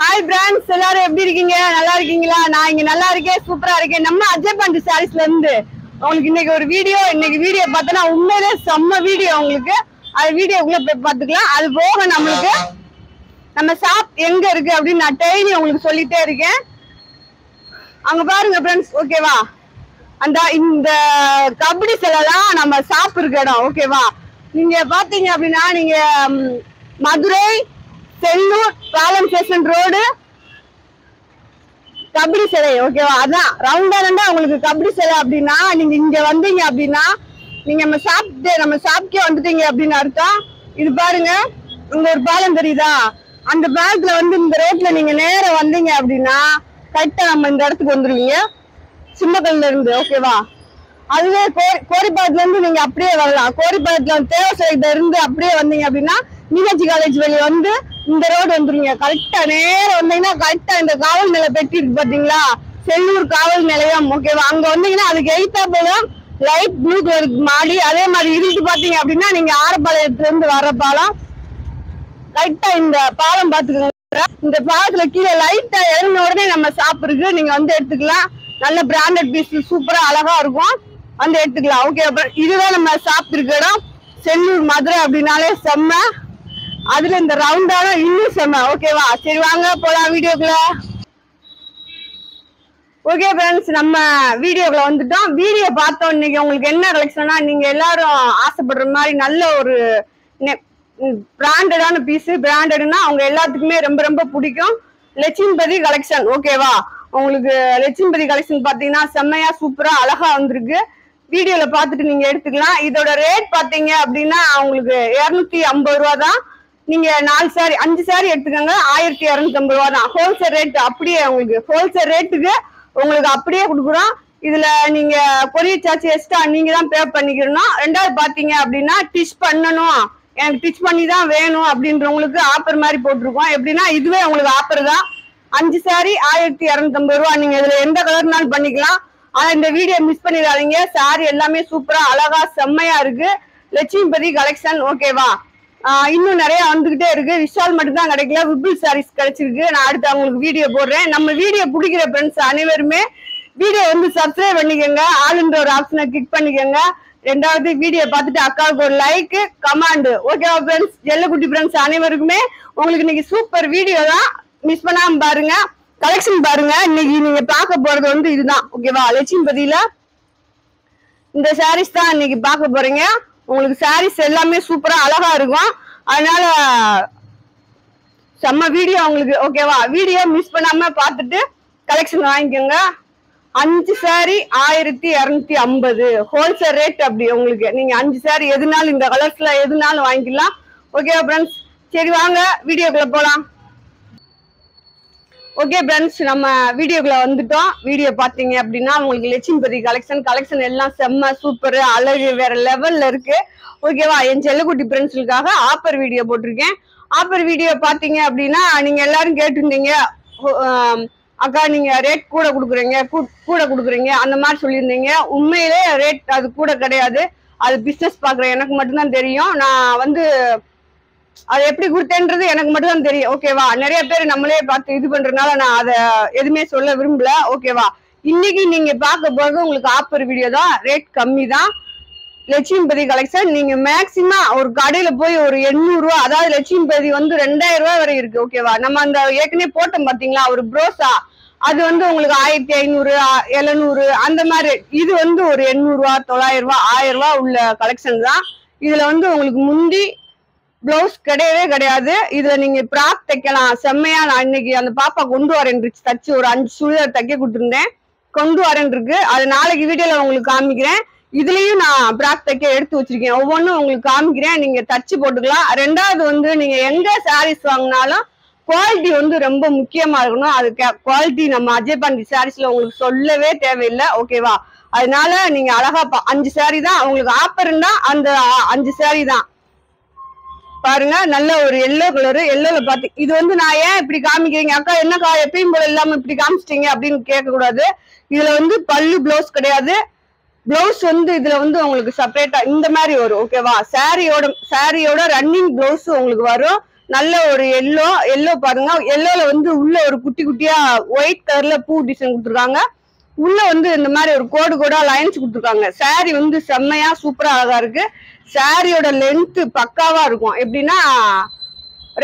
Hi brands, எல்லாரும் எப்படி இருக்கீங்க? நல்லா இருக்கீங்களா? நான் இங்க நல்லா இருக்கேன், சூப்பரா இருக்கேன். நம்ம அஜய் பாண்டி சாரீஸ்ல இருந்து உங்களுக்கு இன்னைக்கு ஒரு வீடியோ. இன்னைக்கு வீடியோ பார்த்தோன்னா உண்மையிலே செம்ம வீடியோ. உங்களுக்கு அது வீடியோக்குள்ள போய் பார்த்துக்கலாம். அது போக நம்மளுக்கு நம்ம ஷாப் எங்க இருக்கு அப்படின்னு நான் டெய்லி உங்களுக்கு சொல்லிட்டே இருக்கேன். அங்க பாருங்க ஃப்ரெண்ட்ஸ், ஓகேவா? அந்த இந்த கபடி சிலைதான் நம்ம ஷாப் இருக்க இடம், ஓகேவா? நீங்க பாத்தீங்க அப்படின்னா நீங்க மதுரை செல்லூர் பாலம் ஸ்டேஷன் ரோடு கபடி சிலை, ஓகேவா? அதான் ரவுண்டா உங்களுக்கு கபடி சிலை அப்படின்னா நீங்க இங்க வந்தீங்க அப்படின்னா நீங்க நம்ம ஷாப்கே வந்துட்டீங்க அப்படின்னு அர்த்தம். இது பாருங்க, இங்க ஒரு பாலம் தெரியுதா? அந்த பாலத்துல வந்து இந்த ரோட்ல நீங்க நேரம் வந்தீங்க அப்படின்னா கரெக்டா நம்ம இந்த இடத்துக்கு வந்துருவீங்க, சிம்மக்கல்ல இருந்து, ஓகேவா? அதுவே கோரிப்பாளத்துல இருந்து நீங்க அப்படியே வரலாம். கோரிப்பாளத்துல தேவசைல இருந்து அப்படியே வந்தீங்க அப்படின்னா மீனாட்சி காலேஜ் வெளியே வந்து இந்த ரோடு வந்துருங்க. கரெக்டா நேரம் வந்தீங்கன்னா கரெக்டா இந்த காவல் நிலையம் பெட்டி இருக்கு பாத்தீங்களா, செல்லூர் காவல் நிலையம், ஓகேவா? அங்க வந்தீங்கன்னா அதுக்கு எய்த்தா போதும் லைட் ப்ளூ கலர் மாடி. அதே மாதிரி இருந்துட்டு பாத்தீங்க அப்படின்னா நீங்க ஆரப்பாளையத்துல இருந்து வர்ற பாலம், லைட்டா இந்த பாலம் பாத்துக்கோங்க. இந்த பாலத்துல கீழே லைட்டா இறங்கின உடனே நம்ம ஷாப் இருக்கு, நீங்க வந்து எடுத்துக்கலாம். நல்ல பிராண்டட் பீஸ், சூப்பரா அழகா இருக்கும், வந்து எடுத்துக்கலாம், ஓகே? இதுதான் நம்ம ஷாப் இருக்க இடம். செல்லூர் மதுரை அப்படின்னாலே செம்ம, அதுல இந்த ரவுண்டான இன்னும் செம்ம, ஓகேவா? சரி வாங்க போலாம் வீடியோக்குள்ள. ஓகே ஃப்ரெண்ட்ஸ், நம்ம வீடியோக்குள்ள வந்துட்டோம். வீடியோ பார்த்தோம். இன்னைக்கு உங்களுக்கு என்ன கலெக்ஷனா, நீங்க எல்லாரும் ஆசைப்படுற மாதிரி நல்ல ஒரு பிராண்டடான பீஸ். பிராண்டட்னா அவங்க எல்லாத்துக்குமே ரொம்ப ரொம்ப பிடிக்கும். லட்சுமிபதி கலெக்ஷன், ஓகேவா? உங்களுக்கு லட்சுமிபதி கலெக்ஷன் பாத்தீங்கன்னா செம்மையா சூப்பரா அழகா வந்திருக்கு. வீடியோல பாத்துட்டு நீங்க எடுத்துக்கலாம். இதோட ரேட் பாத்தீங்க அப்படின்னா உங்களுக்கு 250 ரூபா தான். நீங்க 4 சாரி 5 சாரி எடுத்துக்கோங்க, 1250 ரூபா தான் ஹோல்சேல் ரேட். அப்படியே உங்களுக்கு ஹோல்சேல் ரேட்டுக்கு உங்களுக்கு அப்படியே கொடுக்குறோம். இதுல நீங்க கொரியர் சார்ஜ் எக்ஸ்ட்ரா நீங்க தான் பே பண்ணிக்கணும். ரெண்டாவது பாத்தீங்க அப்படின்னா டிச் பண்ணணும், எனக்கு டிச் பண்ணி தான் வேணும் அப்படின்றவங்களுக்கு ஆஃபர் மாதிரி போட்டிருக்கோம். எப்படின்னா இதுவே உங்களுக்கு ஆஃபர் தான். 5 சாரி 1250 ரூபா. நீங்க இதுல எந்த கலர்னாலும் பண்ணிக்கலாம். ஆனா இந்த வீடியோ மிஸ் பண்ணிடாதீங்க. சாரி எல்லாமே சூப்பரா அழகா செம்மையா இருக்கு. லட்சுமிபதி கலெக்ஷன், ஓகேவா? இன்னும் நிறைய வந்துகிட்டே இருக்கு. விஷால் மட்டும் தான் கிடைக்கல, விபிள் சாரீஸ் கிடைச்சிருக்கு. நான் அடுத்து அவங்களுக்கு வீடியோ போடுறேன். நம்ம வீடியோ பிடிக்கிற ஃப்ரெண்ட்ஸ் அனைவருமே வீடியோ வந்து சப்ஸ்கிரைப் பண்ணிக்கோங்க, ஆளுன்ற ஒரு ஆப்ஷனை கிளிக் பண்ணிக்கோங்க. ரெண்டாவது வீடியோ பார்த்துட்டு அக்காவுக்கு ஒரு லைக் கமெண்ட், ஓகேவா ஃப்ரெண்ட்ஸ்? எல்லக்குட்டி ஃப்ரெண்ட்ஸ் அனைவருக்குமே உங்களுக்கு இன்னைக்கு சூப்பர் வீடியோ தான், மிஸ் பண்ணாம பாருங்க. கலெக்ஷன் பாருங்க. இன்னைக்கு நீங்க பார்க்க போறது வந்து இதுதான், ஓகேவா? லட்சுமிபதியில இந்த சாரீஸ் தான் இன்னைக்கு பார்க்க போறீங்க. உங்களுக்கு சாரீஸ் எல்லாமே சூப்பரா அழகா இருக்கும். அதனால செம்ம வீடியோ உங்களுக்கு, ஓகேவா? வீடியோ மிஸ் பண்ணாம பார்த்துட்டு கலெக்ஷன் வாங்கிக்கோங்க. 5 சாரி 1250 ஹோல்சேல் ரேட். அப்படி உங்களுக்கு நீங்க 5 சாரி எதுனாலும் இந்த கலர்ஸ்ல எதுனாலும் வாங்கிக்கலாம், ஓகேவா ஃப்ரெண்ட்ஸ்? சரி வாங்க வீடியோக்குள்ள போலாம். ஓகே ஃப்ரெண்ட்ஸ், நம்ம வீடியோக்குள்ள வந்துட்டோம். வீடியோ பாத்தீங்க அப்படின்னா உங்களுக்கு லட்சுமிபதி கலெக்ஷன் எல்லாம் செம்ம சூப்பர் அழகு வேற லெவல்ல இருக்கு, ஓகேவா? என் செல்லக்குட்டி ஃப்ரெண்ட்ஸுக்காக ஆஃபர் வீடியோ போட்டிருக்கேன். ஆஃபர் வீடியோ பாத்தீங்க அப்படின்னா நீங்க எல்லாரும் கேட்டிருந்தீங்க, அக்கா நீங்க ரேட் கூட கொடுக்குறீங்க அந்த மாதிரி சொல்லியிருந்தீங்க. உண்மையிலே ரேட் அது கூட கிடையாது. அது பிசினஸ் பாக்குற எனக்கு மட்டும்தான் தெரியும். நான் வந்து அது எப்படி கொடுத்தேன்றது எனக்கு மட்டும் தான் தெரியும், ஓகேவா? நிறைய பேர் நம்மளே பார்த்து இது பண்றதுனால நான் அதை எதுவுமே சொல்ல விரும்பல, ஓகேவா? இன்னைக்கு நீங்க பார்க்க போறது உங்களுக்கு ஆஃபர் வீடியோ தான், ரேட் கம்மி தான். லட்சுமிபதி கலெக்ஷன் நீங்க மேக்சிமம் ஒரு கடையில போய் ஒரு 800 ரூபா, அதாவது லட்சுமிபதி வந்து 2000 ரூபாய் வரை இருக்கு, ஓகேவா? நம்ம அந்த ஏற்கனவே போட்டோம் பாத்தீங்களா ஒரு ப்ரோசா, அது வந்து உங்களுக்கு 1500 700 அந்த மாதிரி. இது வந்து ஒரு 800 ரூபா 900 ரூபா 1000 ரூபா உள்ள கலெக்ஷன் தான். இதுல வந்து உங்களுக்கு முந்தி பிளவுஸ் கிடையவே கிடையாது. இதுல நீங்க பிராக் தைக்கலாம் செம்மையா. நான் இன்னைக்கு அந்த பாப்பா கொண்டு வரேன் தச்சு ஒரு 5 சுடிதார் தைக்க கொடுத்துருந்தேன், கொண்டு வரேன் இருக்கு. அது நாளைக்கு வீடியோல உங்களுக்கு காமிக்கிறேன். இதுலயும் நான் பிராக் தைக்க எடுத்து வச்சிருக்கேன், ஒவ்வொன்றும் உங்களுக்கு காமிக்கிறேன், நீங்க தச்சு போட்டுக்கலாம். ரெண்டாவது வந்து நீங்க எங்க சாரீஸ் வாங்கினாலும் குவாலிட்டி வந்து ரொம்ப முக்கியமா இருக்கணும். அது குவாலிட்டி நம்ம அஜய் பாண்டி சாரீஸ்ல உங்களுக்கு சொல்லவே தேவையில்லை, ஓகேவா? அதனால நீங்க அழகா 5 சாரி தான் உங்களுக்கு ஆஃபர்னா அந்த 5 சாரி தான். பாருங்க, நல்ல ஒரு எல்லோ கலரு. எல்லோல பாத்து இது வந்து நான் ஏன் இப்படி காமிக்கிறீங்க அக்கா, என்னக்கா எப்பயும் போல இல்லாம இப்படி காமிச்சிட்டீங்க அப்படின்னு கேட்க கூடாது. இதுல வந்து பல்லு பிளவுஸ் கிடையாது. பிளவுஸ் வந்து இதுல வந்து உங்களுக்கு செப்பரேட்டா இந்த மாதிரி வரும், ஓகேவா? சாரியோட ரன்னிங் பிளவுஸ் உங்களுக்கு வரும். நல்ல ஒரு எல்லோ பாருங்க. எல்லோல வந்து உள்ள ஒரு குட்டி குட்டியா ஒயிட் கலர்ல பூ டிசைன் கொடுத்துருக்காங்க. உள்ள வந்து இந்த மாதிரி ஒரு கோடா லைன்ஸ் கொடுத்துருக்காங்க. சாரி வந்து செம்மையா சூப்பரா அழகா இருக்கு. சாரியோட லென்த் பக்காவா இருக்கும். எப்படின்னா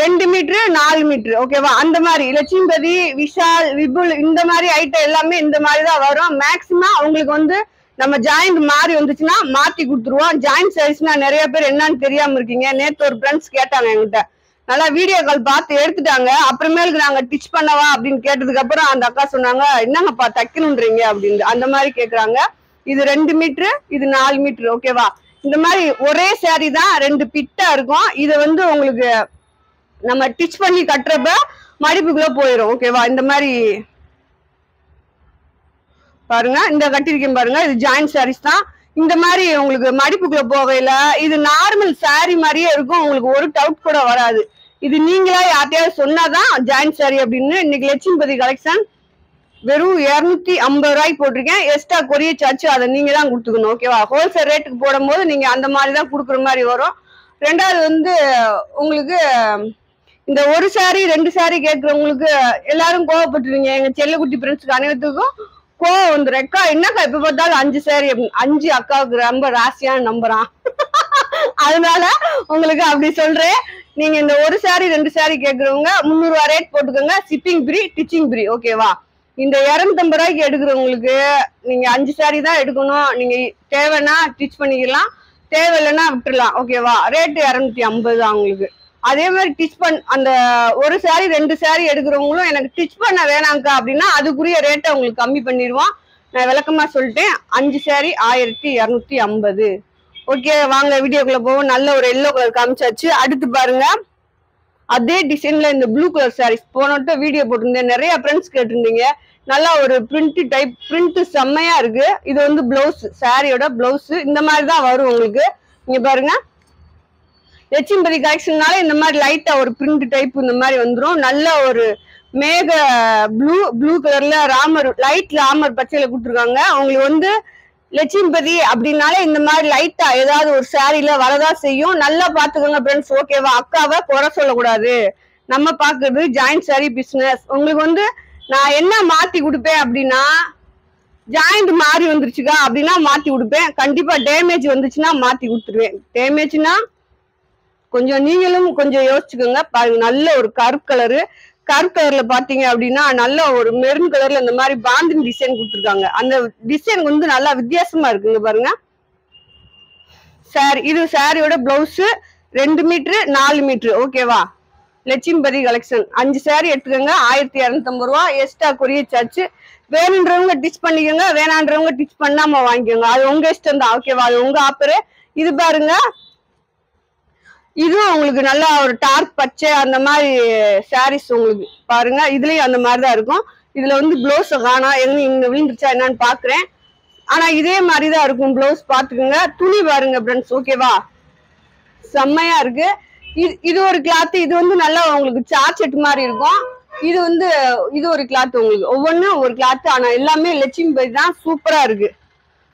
2 மீட்டர் 4 மீட்டர் ஓகேவா. அந்த மாதிரி லட்சுமிபதி, விஷால், விபுல் இந்த மாதிரி ஐட்டம் எல்லாமே இந்த மாதிரி தான் வரும். மேக்சிமம் அவங்களுக்கு வந்து நம்ம ஜாயிண்ட் மாறி வந்துச்சுன்னா மாத்தி கொடுத்துருவோம். ஜாயிண்ட் சைஸ்னா நிறைய பேர் என்னன்னு தெரியாம இருக்கீங்க. நேத்து ஒரு ஃப்ரெண்ட்ஸ் கேட்டாங்க என்கிட்ட, நல்லா வீடியோ கால் பார்த்து எடுத்துட்டாங்க. அப்புறமேலுக்கு நாங்க டிச் பண்ணவா அப்படின்னு கேட்டதுக்கு அப்புறம் அந்த அக்கா சொன்னாங்க, என்னங்கப்பா தைக்கணும்ன்றீங்க அப்படின்னு. அந்த மாதிரி கேக்குறாங்க. இது 2 மீட்டர், இது 4 மீட்டர் ஓகேவா. இந்த மாதிரி ஒரே சாரி தான் 2 பிட்டா இருக்கும். இதை வந்து உங்களுக்கு நம்ம டிச் பண்ணி கட்டுறப்ப மடிப்புக்குள்ள போயிடும் ஓகேவா. இந்த மாதிரி பாருங்க, இந்த கட்டிருக்கேன் பாருங்க, இது ஜாயிண்ட் சாரீஸ் தான். இந்த மாதிரி உங்களுக்கு மடிப்புக்குள்ள போகையில இது நார்மல் சாரி மாதிரியே இருக்கும். உங்களுக்கு ஒரு டவுட் கூட வராது. இது நீங்களா யார்ட்டையாவது சொன்னாதான் ஜாயிண்ட் சாரி அப்படின்னு. இன்னைக்கு லட்சுமிபதி கலெக்ஷன் வெறும் 250 ரூபாய்க்கு போட்டிருக்கேன். எக்ஸ்ட்ரா கொரியர் சார்ஜ் அதை நீங்க தான் கொடுத்துக்கணும் ஓகேவா. ஹோல்சேல் ரேட்டுக்கு போடும் போது நீங்க அந்த மாதிரி தான் கொடுக்குற மாதிரி வரும். ரெண்டாவது வந்து உங்களுக்கு இந்த ஒரு சாரி 2 சாரி கேட்கறவங்களுக்கு எல்லாரும் கோவப்பட்டுருவீங்க. எங்க செல்லக்குட்டி ஃப்ரெண்ட்ஸ்க்கு அனைவருக்கும் கோவம் வந்து அக்கா என்னக்கா இப்ப பார்த்தாலும் 5 சாரி அப்படின்னு. 5 அக்காவுக்கு ரொம்ப ராசியான நம்புறான். அதனால உங்களுக்கு அப்படி சொல்றேன். நீங்க இந்த ஒரு சாரி 2 சாரி கேட்கறவங்க 300 ரூபாய் ரேட் போட்டுக்கோங்க. ஷிப்பிங் ஃப்ரீ, டிச்சிங் ஃப்ரீ ஓகேவா. இந்த 250 ரூபாய்க்கு எடுக்கிறவங்களுக்கு நீங்க 5 சாரி தான் எடுக்கணும். நீங்க தேவைன்னா டிச் பண்ணிக்கலாம், தேவையில்லைன்னா விட்டுடலாம் ஓகேவா. ரேட்டு 250 தான் உங்களுக்கு. அதே மாதிரி டிச் அந்த ஒரு சாரி 2 சாரி எடுக்கிறவங்களும் எனக்கு டிச் பண்ண வேணாங்கக்கா அப்படின்னா அதுக்குரிய ரேட்டை உங்களுக்கு கம்மி பண்ணிடுவோம். நான் விளக்கமா சொல்லிட்டேன். 5 சாரி 1250 ஓகே. வாங்க வீடியோக்குள்ள போவோம். நல்ல ஒரு எல்லோ கலர் காமிச்சாச்சு. அடுத்து பாருங்க, அதே டிசைன்ல இந்த ப்ளூ கலர் சாரீஸ் போனோட்ட வீடியோ போட்டிருந்தேன். நிறைய ஃப்ரெண்ட்ஸ் கேட்டிருந்தீங்க. நல்லா ஒரு பிரிண்ட் டைப், பிரிண்ட் செம்மையா இருக்கு. இது வந்து பிளவுஸ், சாரியோட பிளவுஸ் இந்த மாதிரி தான் வரும் உங்களுக்கு. நீங்க பாருங்க, லட்சுமிபதி கலெக்ஷன்னால இந்த மாதிரி லைட்டா ஒரு பிரிண்ட் டைப் இந்த மாதிரி வந்துடும். நல்ல ஒரு மேக ப்ளூ கலர்ல ராமர், லைட் ராமர் பச்சையில கொடுத்துருக்காங்க. உங்களுக்கு வந்து லட்சுமிபதி அப்படின்னாலே இந்த மாதிரி லைட்டா ஏதாவது ஒரு சாரியில வரதான் செய்யும். நல்லா பாத்துக்கோங்க ஃப்ரெண்ட்ஸ் ஓகேவா. அக்காவை குறை சொல்லக்கூடாது. நம்ம பாக்குறது ஜாயிண்ட் சாரி பிசினஸ். உங்களுக்கு வந்து நான் என்ன மாத்தி கொடுப்பேன் அப்படின்னா, ஜாயிண்ட் மாறி வந்துருச்சுக்கா அப்படின்னா மாத்தி கொடுப்பேன். கண்டிப்பா டேமேஜ் வந்துச்சுன்னா மாத்தி கொடுத்துருவேன். டேமேஜ்னா கொஞ்சம் நீங்களும் கொஞ்சம் யோசிச்சுக்கோங்க. பாருங்க, நல்ல ஒரு கருப்பு கலர்ல பாத்தீங்க அப்படின்னா நல்ல ஒரு மெரூன் கலர்ல இந்த மாதிரி பாந்தின் டிசைன் கொடுத்துருக்காங்க. அந்த டிசைன் வந்து நல்லா வித்தியாசமா இருக்குங்க பாருங்க. சாரி, இது சாரியோட பிளவுஸ் 2 மீட்டர் 4 மீட்டர் ஓகேவா. லட்சுமிபதி கலெக்ஷன் 5 சாரி எடுத்துக்கோங்க. 1250 ரூபா எக்ஸ்ட்ரா கொரியர் சார்ஜ். வேணுன்றவங்க டிச் பண்ணிக்கோங்க, வேணான்றவங்க டிச் பண்ணாம வாங்கிக்கோங்க. அது உங்க இஷ்டம் தான் ஓகேவா. அது உங்க ஆஃபரு. இது பாருங்க, இதுவும் உங்களுக்கு நல்லா ஒரு டார்க் பச்சை அந்த மாதிரி சாரீஸ் உங்களுக்கு பாருங்க. இதுலயும் அந்த மாதிரிதான் இருக்கும். இதுல வந்து பிளவுஸ் காணா, இங்க விழுந்துருச்சா என்னன்னு பாக்குறேன். ஆனா இதே மாதிரிதான் இருக்கும் பிளவுஸ். பாத்துக்கோங்க. துணி பாருங்க ஃப்ரெண்ட்ஸ் ஓகேவா, செம்மையா இருக்கு. இது ஒரு கிளாத். இது வந்து நல்லா உங்களுக்கு சார்ஜெட் மாதிரி இருக்கும். இது வந்து இது ஒரு கிளாத். உங்களுக்கு ஒவ்வொன்றும் ஒரு கிளாத். ஆனா எல்லாமே லட்சுமிபதி தான், சூப்பரா இருக்கு.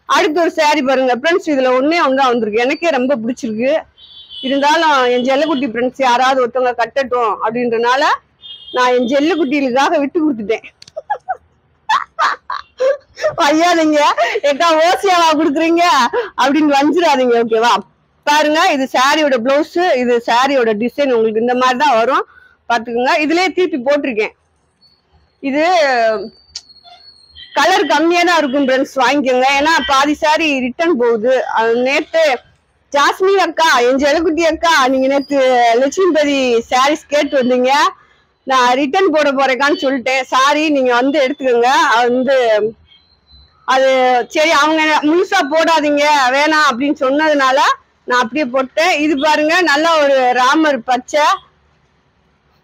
அடுத்து ஒரு சாரி பாருங்க ஃப்ரெண்ட்ஸ். இதுல ஒன்னே ஒன்றுதான் வந்திருக்கு. எனக்கே ரொம்ப பிடிச்சிருக்கு. இருந்தாலும் என் செல்லக்குட்டி ஃப்ரெண்ட்ஸ் யாராவது ஒருத்தவங்க கட்டட்டும் அப்படின்றனால நான் என் செல்லக்குட்டிகளுக்காக விட்டு கொடுத்துட்டேன். ஐயாதீங்க ஏக்கா ஓசியாவா கொடுக்குறீங்க அப்படின்னு வஞ்சிடாதீங்க ஓகேவா. பாருங்க, இது சாரியோட பிளவுஸ், இது சாரியோட டிசைன் உங்களுக்கு இந்த மாதிரி தான் வரும். பாத்துக்கோங்க. இதுலயே திருப்பி போட்டிருக்கேன். இது கலர் கம்மியா தான் இருக்கும் ஃப்ரெண்ட்ஸ், வாங்கிக்கோங்க. ஏன்னா பாதி சாரி ரிட்டர்ன் போகுது. நேத்து ஜாஸ்மின் அக்கா, என் செல்லக்குட்டி அக்கா, நீங்க நேற்று லட்சுமிபதி சாரீஸ் கேட்டு வந்தீங்க. நான் ரிட்டர்ன் போட போறேக்கான்னு சொல்லிட்டேன். சாரி, நீங்க வந்து எடுத்துக்கோங்க. அது சரி, அவங்க முழுசா போடாதீங்க வேணாம் அப்படின்னு சொன்னதுனால நான் அப்படியே போட்டேன். இது பாருங்க, நல்ல ஒரு ராமர் பச்சை,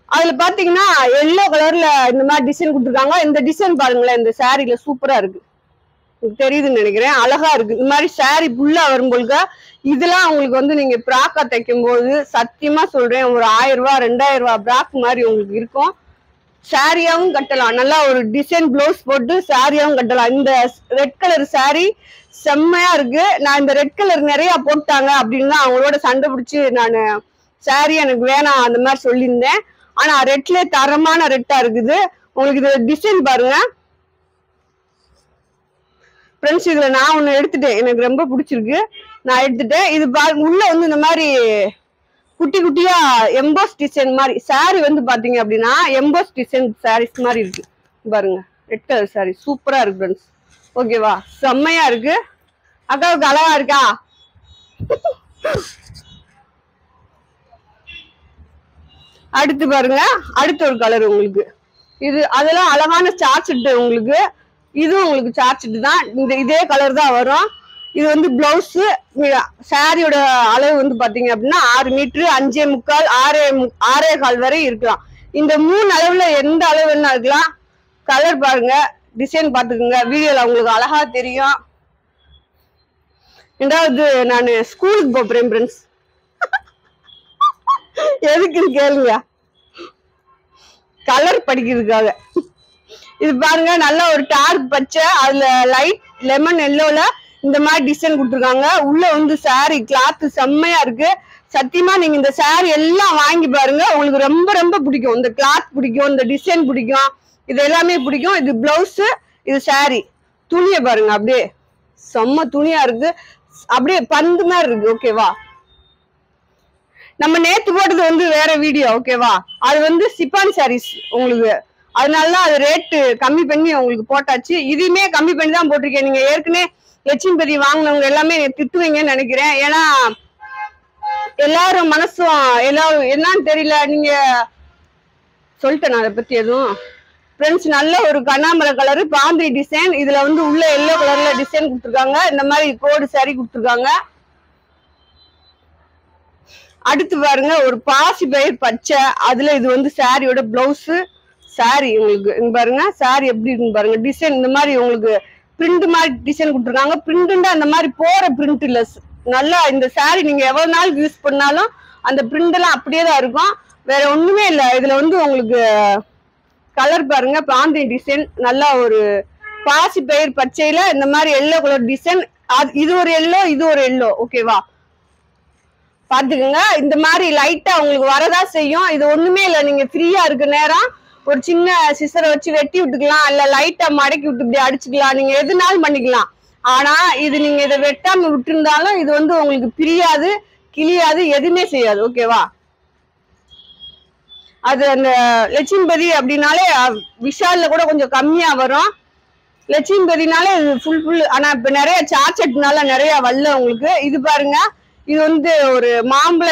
அதுல பாத்தீங்கன்னா எல்லோ கலர்ல இந்த மாதிரி டிசைன் கொடுத்துருக்காங்க. இந்த டிசைன் பாருங்களேன், இந்த சாரில சூப்பரா இருக்கு. தெரியுதுன்னு நினைக்கிறேன். அழகா இருக்கு. இந்த மாதிரி சாரி ஃபுல்லா வரும்போது இதெல்லாம் உங்களுக்கு வந்து நீங்க பிராக்கா தைக்கும் போது சத்தியமா சொல்றேன், ஒரு 1000 ரூபாய் 2000 ரூபாய் பிராக் மாதிரி உங்களுக்கு இருக்கும். சாரியாவும் கட்டலாம். நல்லா ஒரு டிசைன் பிளவுஸ் போட்டு சாரியாவும் கட்டலாம். இந்த ரெட் கலர் சாரி செம்மையா இருக்கு. நான் இந்த ரெட் கலர் நிறைய போட்டாங்க அப்படின்னு அவங்களோட சண்டை பிடிச்சி நான் சாரி எனக்கு வேணாம் அந்த மாதிரி சொல்லியிருந்தேன். ஆனா ரெட்ல தரமான ரெட்டா இருக்குது. உங்களுக்கு இது டிசைன் பாருங்க ஃப்ரெண்ட்ஸ். இதுல நான் ஒண்ணு எடுத்துட்டேன், எனக்கு ரொம்ப பிடிச்சிருக்கு, நான் எடுத்துட்டேன். இது பாருங்க உள்ள வந்து இந்த மாதிரி குட்டி குட்டியா எம்போஸ் டிசைன் மாதிரி சாரி வந்து பாத்தீங்க அப்படின்னா எம்போஸ் டிசைன் சாரீஸ் மாதிரி இருக்கு பாருங்க. ரெட் கலர் சாரி சூப்பரா இருக்கு ஃப்ரெண்ட்ஸ். ஓகேவா, செம்மையா இருக்கு. அக்காவுக்கு அழகா இருக்கா? அடுத்து பாருங்க, அடுத்த ஒரு கலர் உங்களுக்கு. இது அதெல்லாம் அழகான சார்ஜெட் உங்களுக்கு. இதுவும் உங்களுக்கு சார்ஜெட் தான், இதே கலர் தான் வரும். இது வந்து பிளவுஸ். சாரியோட அளவு வந்து பாத்தீங்க அப்படின்னா 6 மீட்டர் 5.25 6.25 வரை இருக்கலாம். இந்த 3 அளவுல எந்த அளவு வேணா இருக்கலாம். கலர் பாருங்க, டிசைன் பாத்துக்கோங்க, வீடியோல உங்களுக்கு அழகா தெரியும். ரெண்டாவது நான் ஸ்கூலுக்கு போறேன் ஃப்ரெண்ட்ஸ். எதுக்குன்னு கேளுங்க, கலர் படிக்கிறதுக்காக. இது பாருங்க நல்ல ஒரு டார்க் பச்சை, அதுல லைட் லெமன் எல்லோல இந்த மாதிரி டிசைன் கொடுத்துருக்காங்க. உள்ள வந்து சாரி கிளாத் செம்மையா இருக்கு. சத்தியமா நீங்க இந்த சாரி எல்லாம் வாங்கி பாருங்க, உங்களுக்கு ரொம்ப ரொம்ப பிடிக்கும். இந்த கிளாத் பிடிக்கும், இந்த டிசைன் பிடிக்கும், இது எல்லாமே பிடிக்கும். இது பிளவுஸ், இது சாரி. துணியை பாருங்க, அப்படியே செம்ம துணியா இருக்கு, அப்படியே பந்து மாதிரி இருக்கு. ஓகேவா, நம்ம நேத்து போட்டது வந்து வேற வீடியோ. ஓகேவா, அது வந்து சிப்பான் சாரீஸ் உங்களுக்கு, அதனாலதான் அது ரேட்டு கம்மி பண்ணி உங்களுக்கு போட்டாச்சு. இதையுமே கம்மி பண்ணி தான் போட்டிருக்கேன். நீங்க ஏற்கனவே லட்சுமிபதி வாங்கினவங்க எல்லாமே திட்டுவீங்கன்னு நினைக்கிறேன். ஏன்னா எல்லாரும் மனசும் எல்லாரும் என்னன்னு தெரியல. நீங்க சொல்லிட்டேன் அதை பத்தி எதுவும் ஃப்ரெண்ட்ஸ். நல்ல ஒரு கண்ணாமரை கலரு பாந்திரி டிசைன். இதுல வந்து உள்ள எல்லோ கலர்ல டிசைன் கொடுத்துருக்காங்க, இந்த மாதிரி கோடு சாரி கொடுத்துருக்காங்க. அடுத்து பாருங்க ஒரு பாசி பயிர் பச்சை, அதுல இது வந்து சாரியோட பிளவுஸ். சாரி உங்களுக்கு இங்க பாருங்க, சாரி எப்படி இருக்குன்னு பாருங்க. டிசைன் இந்த மாதிரி உங்களுக்கு பிரிண்ட் மாதிரி டிசைன் கொடுத்துருக்காங்க. பிரிண்ட்னா அந்த மாதிரி போற பிரிண்ட் இல்ல, நல்லா இந்த சாரி நீங்க எவ்வளவு நாள் யூஸ் பண்ணாலும் அந்த பிரிண்ட் எல்லாம் அப்படியே தான் இருக்கும், வேற ஒண்ணுமே இல்லை. இதுல வந்து உங்களுக்கு கலர் பாருங்க, பாந்தி டிசைன், நல்லா ஒரு பாசி பயிர் பச்சையில இந்த மாதிரி எல்லோ கலர் டிசைன். இது ஒரு எல்லோ, இது ஒரு எல்லோ. ஓகேவா, பாத்துக்கோங்க. இந்த மாதிரி லைட்டா உங்களுக்கு வரதா செய்யும். இது ஒண்ணுமே இல்லை, நீங்க ஃப்ரீயா இருக்க நேரம் ஒரு சின்ன சிசரை வச்சு வெட்டி விட்டுக்கலாம், இல்ல லைட்டா மடக்கி விட்டு இப்படி அடிச்சுக்கலாம், நீங்க எதுனாலும் பண்ணிக்கலாம். ஆனா இது நீங்க இதை வெட்டாம விட்டுருந்தாலும் இது வந்து உங்களுக்கு பிரியாது, கிளியாது, எதுவுமே செய்யாது. ஓகேவா, அது அந்த லட்சுமிபதி அப்படின்னாலே விஷால்ல கூட கொஞ்சம் கம்மியா வரும். லட்சுமிபதினாலே ஃபுல். ஆனா இப்ப நிறைய சார்ஜெட்னால நிறைய வரல உங்களுக்கு. இது பாருங்க, இது வந்து ஒரு மாம்பழ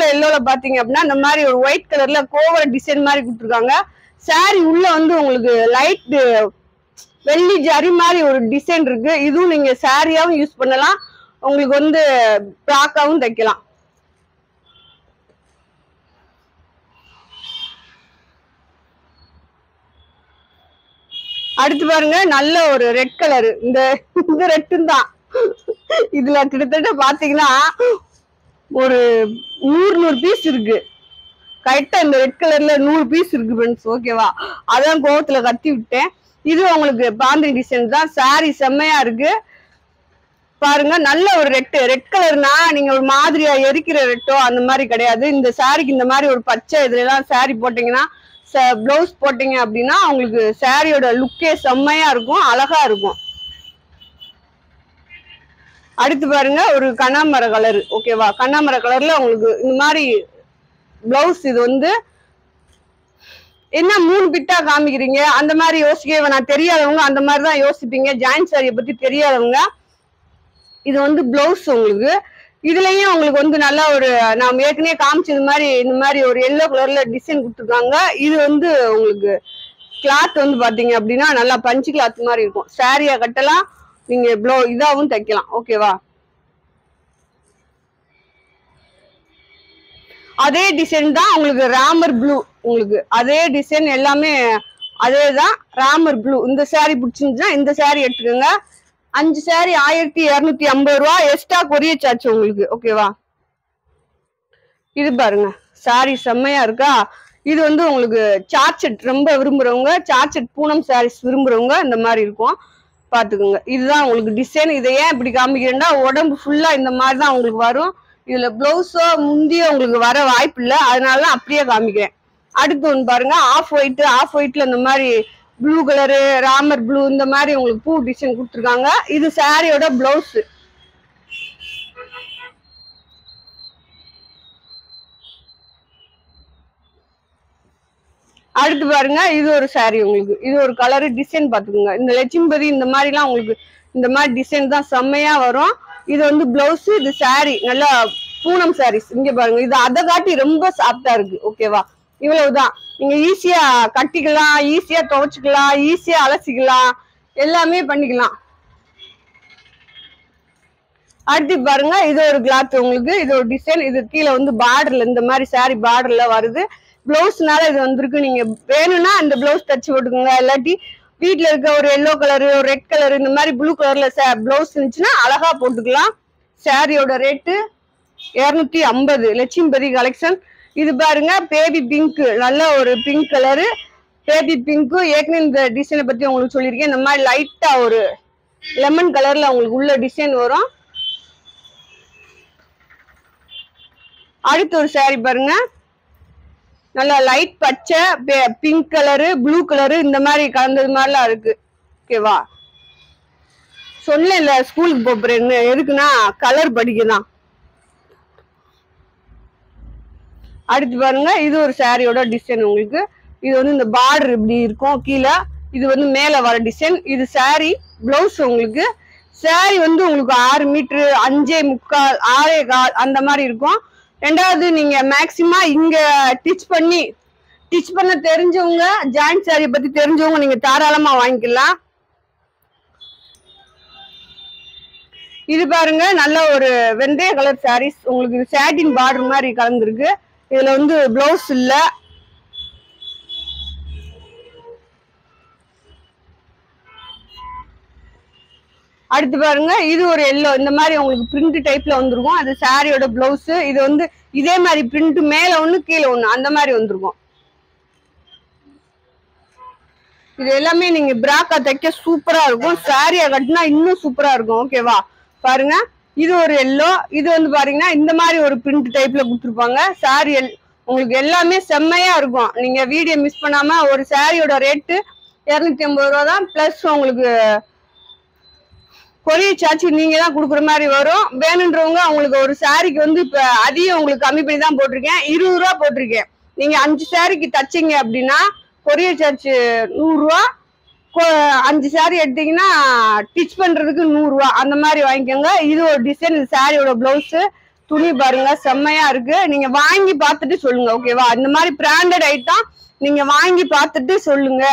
எல்லோல பாத்தீங்க அப்படின்னா இந்த மாதிரி ஒரு ஒயிட் கலர்ல கோவர டிசைன் மாதிரி கொடுத்துருக்காங்க. சாரி உள்ள வந்து உங்களுக்கு லைட் வெள்ளி ஜரி மாதிரி ஒரு டிசைன் இருக்கு. இதுவும் நீங்க சாரியாவும் யூஸ் பண்ணலாம், உங்களுக்கு வந்து பிளாக்காவும் தைக்கலாம். அடுத்து பாருங்க நல்ல ஒரு ரெட் கலரு. இந்த ரெட்டும் தான் இதுல கிட்டத்தட்ட பாத்தீங்கன்னா ஒரு 100 பீஸ் இருக்கு. கரெக்டா இந்த ரெட் கலர்ல 100 பீஸ் இருக்கு ஃப்ரெண்ட்ஸ். ஓகேவா, அதான் கோவத்துல கத்தி விட்டேன். இது உங்களுக்கு பாந்திரி டிசைன் தான். சாரி செம்மையா இருக்கு பாருங்க. நல்ல ஒரு ரெட் கலர்னா நீங்க ஒரு மாதிரியா எரிக்கிற ரெட்டோ அந்த மாதிரி கிடையாது. இந்த சாரிக்கு இந்த மாதிரி ஒரு பச்சை இதுல எல்லாம் சாரி போட்டீங்கன்னா, பிளவுஸ் போட்டீங்க அப்படின்னா உங்களுக்கு சாரியோட லுக்கே செம்மையா இருக்கும், அழகா இருக்கும். அடுத்து பாருங்க ஒரு கண்ணாமர கலர். ஓகேவா, கண்ணாமர கலர்ல உங்களுக்கு இந்த மாதிரி பிளவுஸ். இது வந்து என்ன 3 பிட்டா காமிக்கிறீங்க அந்த மாதிரி யோசிக்க நான் தெரியாதவங்க அந்த மாதிரிதான் யோசிப்பீங்க, ஜாயின்ட் சாரியை பத்தி தெரியாதவங்க. இது வந்து பிளவுஸ் உங்களுக்கு. இதுலயும் உங்களுக்கு வந்து நல்லா ஒரு நான் ஏற்கனவே காமிச்சது மாதிரி இந்த மாதிரி ஒரு எல்லோ கலர்ல டிசைன் கொடுத்துருக்காங்க. இது வந்து உங்களுக்கு கிளாத் வந்து பாத்தீங்க அப்படின்னா நல்லா பஞ்சு கிளாத் மாதிரி இருக்கும். சாரியா கட்டலாம், நீங்க இதாவும் தைக்கலாம். ஓகேவா, அதே டிசைன் தான் உங்களுக்கு ராமர் ப்ளூ. உங்களுக்கு அதே டிசைன் எல்லாமே அதே தான், ராமர் ப்ளூ. இந்த சாரி பிடிச்சிருந்துச்சுன்னா இந்த சாரி எடுத்துக்கோங்க. 5 சாரி 1250 ரூபா, எக்ஸ்ட்ரா கொரியர் சார்ஜ் உங்களுக்கு. ஓகேவா, இது பாருங்க சாரி செம்மையா இருக்கா. இது வந்து உங்களுக்கு சார்ஜெட் ரொம்ப விரும்புறவங்க, சார்ஜெட் பூனம் சாரீஸ் விரும்புறவங்க இந்த மாதிரி இருக்கும், பாத்துக்கோங்க. இதுதான் உங்களுக்கு டிசைன். இதை ஏன் இப்படி காமிக்கிறேன்னா உடம்பு ஃபுல்லா இந்த மாதிரி தான் உங்களுக்கு வரும். இதுல பிளவுஸோ முந்தியோ உங்களுக்கு வர வாய்ப்பு இல்லை, அதனால அப்படியே காமிக்கிறேன். அடுத்து ஒன்று பாருங்க, ஆஃப் ஒயிட்ல இந்த மாதிரி ப்ளூ கலரு, ராமர் ப்ளூ இந்த மாதிரி உங்களுக்கு பூ டிசைன் கொடுத்துருக்காங்க. இது சாரியோட பிளவுஸ். அடுத்து பாருங்க, இது ஒரு சாரி உங்களுக்கு, இது ஒரு கலரு டிசைன் பாத்துக்கோங்க. இந்த லட்சுமிபதி இந்த மாதிரிலாம் உங்களுக்கு இந்த மாதிரி டிசைன் தான் செம்மையா வரும். இது வந்து பிளவுஸ், இது சாரி நல்லா பூனம் சாரீஸ். இங்க பாருங்க, இது அதை காட்டி ரொம்ப சாஃப்டா இருக்கு. ஓகேவா, இவ்வளவுதான். நீங்க ஈஸியா கட்டிக்கலாம், ஈஸியா துவைச்சுக்கலாம், ஈஸியா அலசிக்கலாம், எல்லாமே பண்ணிக்கலாம். அடுத்து பாருங்க, இது ஒரு கிளாத் உங்களுக்கு, இது ஒரு டிசைன். இது கீழே வந்து பார்டர்ல இந்த மாதிரி சாரி பார்டர்ல வருது. பிளவுஸ்னால இது வந்திருக்கு. நீங்க வேணும்னா இந்த பிளவுஸ் தச்சு போட்டுக்கோங்க, இல்லாட்டி வீட்டுல இருக்க ஒரு எல்லோ கலரு, ஒரு ரெட் கலரு, இந்த மாதிரி ப்ளூ கலர்ல பிளவுஸ் இருந்துச்சுன்னா அழகா போட்டுக்கலாம். சாரியோட ரேட்டு 250. லட்சுமிபதி கலெக்ஷன். இது பாருங்க, பேபி பிங்க், நல்ல ஒரு பிங்க் கலரு, பேபி பிங்க். ஏற்கனவே இந்த டிசைனை பத்தி உங்களுக்கு சொல்லியிருக்கேன். இந்த மாதிரி லைட்டா ஒரு லெமன் கலர்ல உங்களுக்கு உள்ள டிசைன் வரும். அடுத்து ஒரு சாரி பாருங்க, நல்லா லைட் பச்சை, பிங்க் கலரு, ப்ளூ கலரு, இந்த மாதிரி கலந்தது மாதிரிலாம் இருக்கு. ஓகேவா, சொன்னேன்ல ஸ்கூலுக்கு போறேன்னு, எதுக்குன்னா கலர் படிக்கதான். அடுத்து பாருங்க, இது ஒரு சாரியோட டிசைன் உங்களுக்கு. இது வந்து இந்த பார்டர் இப்படி இருக்கும் கீழே, இது வந்து மேல வர டிசைன். இது சாரி பிளவுஸ் உங்களுக்கு. சாரி வந்து உங்களுக்கு 6 மீட்டரு, 5.25, 6.25 அந்த மாதிரி இருக்கும். ரெண்டாவது, நீங்க மேக்சிமம் இங்க டிச் பண்ண தெரிஞ்சவங்க, ஜாயிண்ட் சாரியை பத்தி தெரிஞ்சவங்க நீங்க தாராளமா வாங்கிக்கலாம். இது பாருங்க, நல்ல ஒரு வெந்தய கலர் சாரீஸ் உங்களுக்கு, சாட்டின் பார்டர் மாதிரி கலந்துருக்கு. இதுல வந்து பிளவுஸ் இல்ல. அடுத்து பாருங்க, இது ஒரு எல்லோ, இந்த மாதிரி உங்களுக்கு பிரிண்ட் டைப்ல வந்துருக்கும். அது சாரியோட பிளவுஸ். இது வந்து இதே மாதிரி பிரிண்ட் மேல ஒண்ணு கீழே ஒண்ணு அந்த மாதிரி வந்துருக்கும். இது எல்லாமே நீங்க பிராக்கா தைக்க சூப்பரா இருக்கும். சாரியா கட்டினா இன்னும் சூப்பரா இருக்கும். ஓகேவா, பாருங்க, இது ஒரு எல்லோ. இது வந்து பாத்தீங்கன்னா இந்த மாதிரி ஒரு பிரிண்ட் டைப்ல கொடுத்துருப்பாங்க. சாரி உங்களுக்கு எல்லாமே செம்மையா இருக்கும். நீங்க வீடியோ மிஸ் பண்ணாம. ஒரு சாரியோட ரேட்டு 250 ரூபா தான். பிளஸ் உங்களுக்கு கொரியர் சார்ஜ் நீங்க தான் கொடுக்குற மாதிரி வரும். வேணுன்றவங்க உங்களுக்கு ஒரு சாரிக்கு வந்து இப்ப அதையும் உங்களுக்கு கம்மி பண்ணி தான் போட்டிருக்கேன், 20 ரூபா போட்டிருக்கேன். நீங்க 5 சாரிக்கு தச்சிங்க அப்படின்னா கொரியர் சார்ஜ் 100 ரூபா. 5 சாரி எடுத்தீங்கன்னா டிச் பண்றதுக்கு 100 ரூபா அந்த மாதிரி வாங்கிக்கோங்க. இது ஒரு டிசைன். இது சாரியோட பிளவுஸ். துணி பாருங்க, செம்மையா இருக்கு. நீங்க வாங்கி பார்த்துட்டு சொல்லுங்க. ஓகேவா, இந்த மாதிரி பிராண்டட் ஐட்டம் நீங்க வாங்கி பார்த்துட்டு சொல்லுங்க.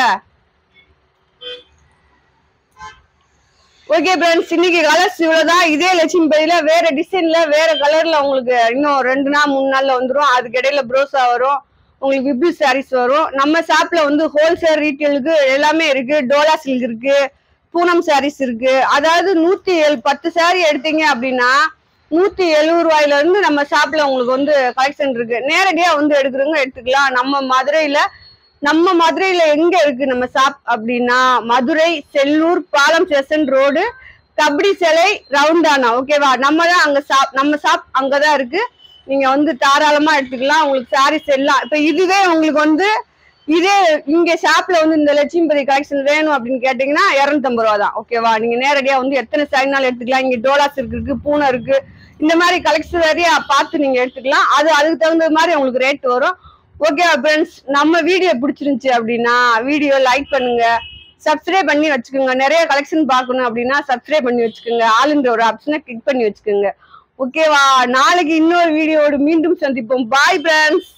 ஓகே ஃப்ரெண்ட்ஸ், இன்னைக்கு கலர்ஸ் இவ்வளவுதான். இதே லட்சுமிபதியில வேற டிசைன்ல வேற கலர்ல உங்களுக்கு இன்னும் 2 நாள் 3 நாள்ல வந்துடும். அதுக்கு இடையில ப்ரோஸா வரும், உங்களுக்கு விபிள் சாரீஸ் வரும். நம்ம ஷாப்ல வந்து ஹோல்சேல் ரீட்டெயிலுக்கு எல்லாமே இருக்கு. டோலா சில்க் இருக்கு, பூனம் சாரீஸ் இருக்கு. அதாவது 110 சாரி எடுத்தீங்க அப்படின்னா 170 ரூபாயில இருந்து நம்ம ஷாப்ல உங்களுக்கு வந்து கலெக்ஷன் இருக்கு. நேரடியா வந்து எடுக்கிறவங்க எடுத்துக்கலாம். நம்ம மதுரையில எங்க இருக்கு நம்ம ஷாப் அப்படின்னா, மதுரை செல்லூர் பாலம் ஸ்டேஷன் ரோடு, கபடி சிலை, ரவுண்டானா. ஓகேவா, நம்ம ஷாப் அங்கதான் இருக்கு. நீங்க வந்து தாராளமா எடுத்துக்கலாம். உங்களுக்கு சாரீஸ் எல்லாம் இப்ப இதுவே உங்களுக்கு வந்து இதே இங்க ஷாப்ல வந்து இந்த லட்சுமிபதி கலெக்ஷன் வேணும் அப்படின்னு கேட்டீங்கன்னா 250 ரூபா தான். ஓகேவா, நீங்க நேரடியா வந்து எத்தனை சாரினாலும் எடுத்துக்கலாம். இங்க டோலா சில்க் இருக்கு, பூனை இருக்கு, இந்த மாதிரி கலெக்ஷன் நிறைய பார்த்து நீங்க எடுத்துக்கலாம். அதுக்கு தகுந்த மாதிரி உங்களுக்கு ரேட் வரும். ஓகேவா ஃப்ரெண்ட்ஸ், நம்ம வீடியோ பிடிச்சிருந்துச்சு அப்படின்னா வீடியோ லைக் பண்ணுங்க, சப்ஸ்கிரைப் பண்ணி வச்சுக்கோங்க. நிறைய கலெக்ஷன் பார்க்கணும் அப்படின்னா சப்ஸ்கிரைப் பண்ணி வச்சுக்கோங்க. ஆளுன்ற ஒரு ஆப்ஷனை கிளிக் பண்ணி வச்சுக்கோங்க. ஓகேவா, நாளைக்கு இன்னொரு வீடியோடு மீண்டும் சந்திப்போம். Bye friends.